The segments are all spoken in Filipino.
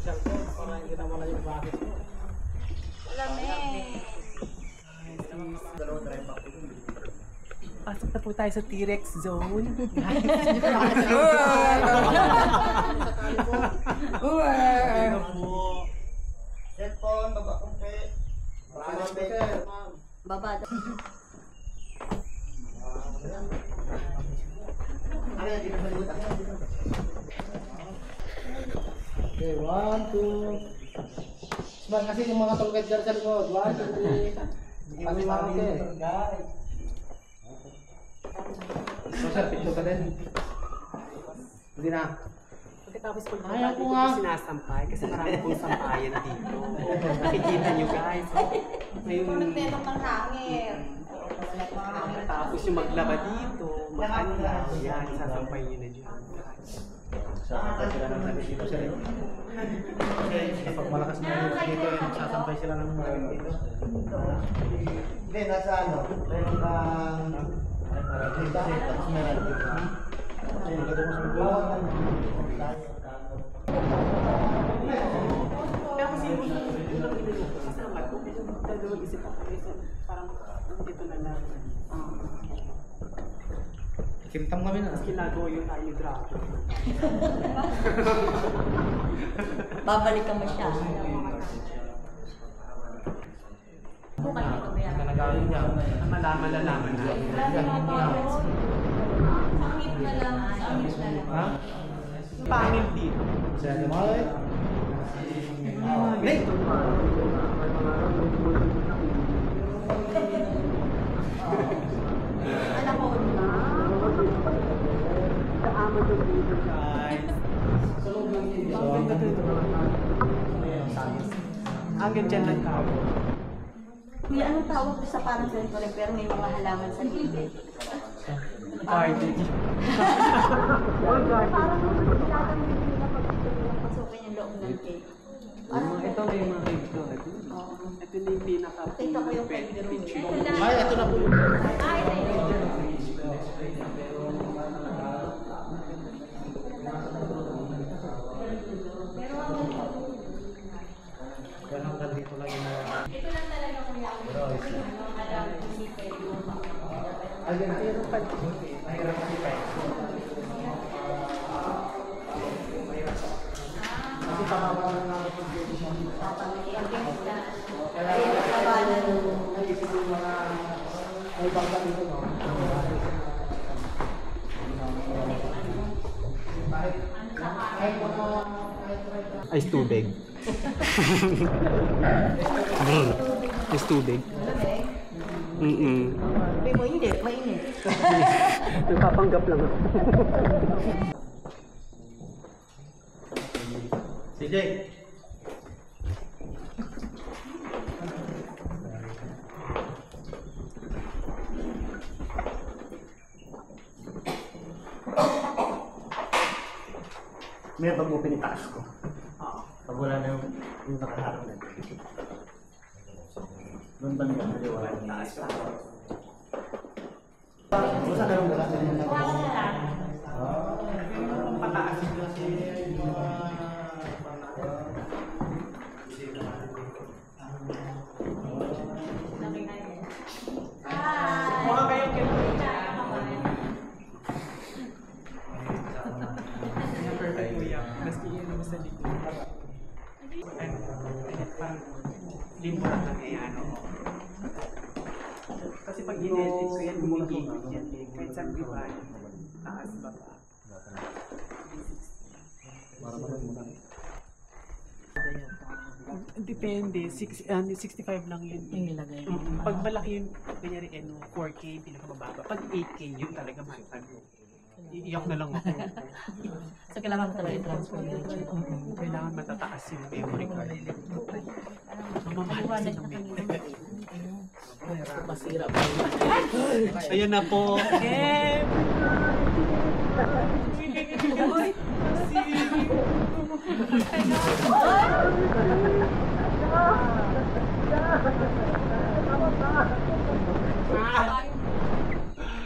cellphone para hindi na wala yung bakit mo. Lamig. Pasok na po tayo sa T-Rex zone. Cellphone, baba kumpe. Baba. Okay, 1, 2. Smart kasi yung mga tour guide dyan sa likod. 1, 2, 3. Kami mga okay. So sir, picture ka din. Hindi na. Pagkatapos po Ayaw ko dito nga. po sinasampay kasi marami pong sampayan dito. Nakikita nyo guys. Punot na itong ng hangin. Tapos yung maglaba dito, mag-anda. Yan, sasampay nyo na dyan. Sasampay sila ng sabi dito sir. Kapag malakas na yung dito, sasampay sila ng mga dito. Hindi, nasa ano? Meron kang... Tapos meron dito. Ayun, ganda mo sa buwan. Kaya kasi yung kasama ko, dalawang isip ako. Parang dito na lang. Kintam kami na. Tapos ginagawa yung tayo draft. Babalik ka siya. Bukan ito ba yan? Nagawin niya. Malalaman na. Sangit na lang. Sangit na lang. Ha? Pangil dito. Sa animal? Great! Alam ko na. Ang ganda dito. Hanggang dyan lang tao. Kuya, anong tawag ko sa parang ganito rin pero may mga halaman sa gilid? Cartage. Parang pasukin yung loob ng cake. Parang Ito na yung mga cake ko. Oo. Ito na yung pinaka Kita ko yung kay Drew. picture. Ito lang. Ay, ito na po yung... Ay, ito yun. Pero ang Yan hanggang dito lang yung... ito lang talaga kung yung alam hindi pwede yung Ayun na. Mahirap na ipa. Kasi pamawalan na ako ng edition. Kaya naisip yung mga may bangka dito, no? Kahit mga... Ice tubig. Ice tubig. Mainit, mainit. Nagpapanggap lang ako. CJ! May pag mo pinitaas ko. Pag wala na yung nakaharap na ito. Doon ba niya? Hindi wala yung taas. Basta na yung dala sa inyo. Pataas. Mukha kayong kinakita. Perfect kuya. Maski yun naman sa likod. Parang limbo lang nangyayari. Kasi pag in-edit ko yan, gumigigit yan eh. Kahit saan ko ba, taas baba. 360. Depende, 65 lang yun. Yung nilagay. Pag malaki yun, kanyari 4K, pinakamababa. Pag 8K yun talaga mahal. Iiyak na lang ako. So, kailangan mo talaga i-transfer yun. Kailangan matataas yung memory card. Mamamahal kasi ng memory card. Masira pa yun. Ayan na po.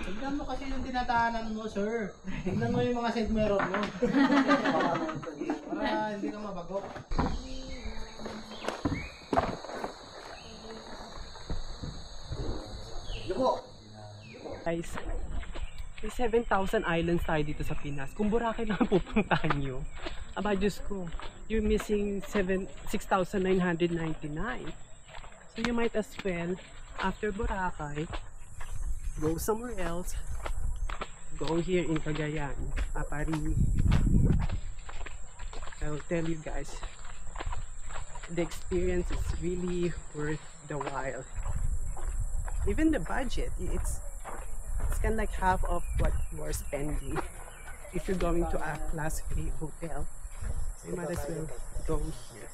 Tignan mo kasi yung tinatahanan mo, sir. Tignan mo yung mga St. Meron mo. Para Para hindi ka mabago. Yuko! Guys, may 7,000 islands tayo dito sa Pinas. Kung Boracay lang ang pupuntahan nyo, aba Diyos ko, you're missing 6,999. So you might as well, after Boracay, go somewhere else. Go here in Cagayan, Apari. I will tell you guys, the experience is really worth the while. Even the budget, it's kind of like half of what you are spending if you're going to a class A hotel. So you might as well go here.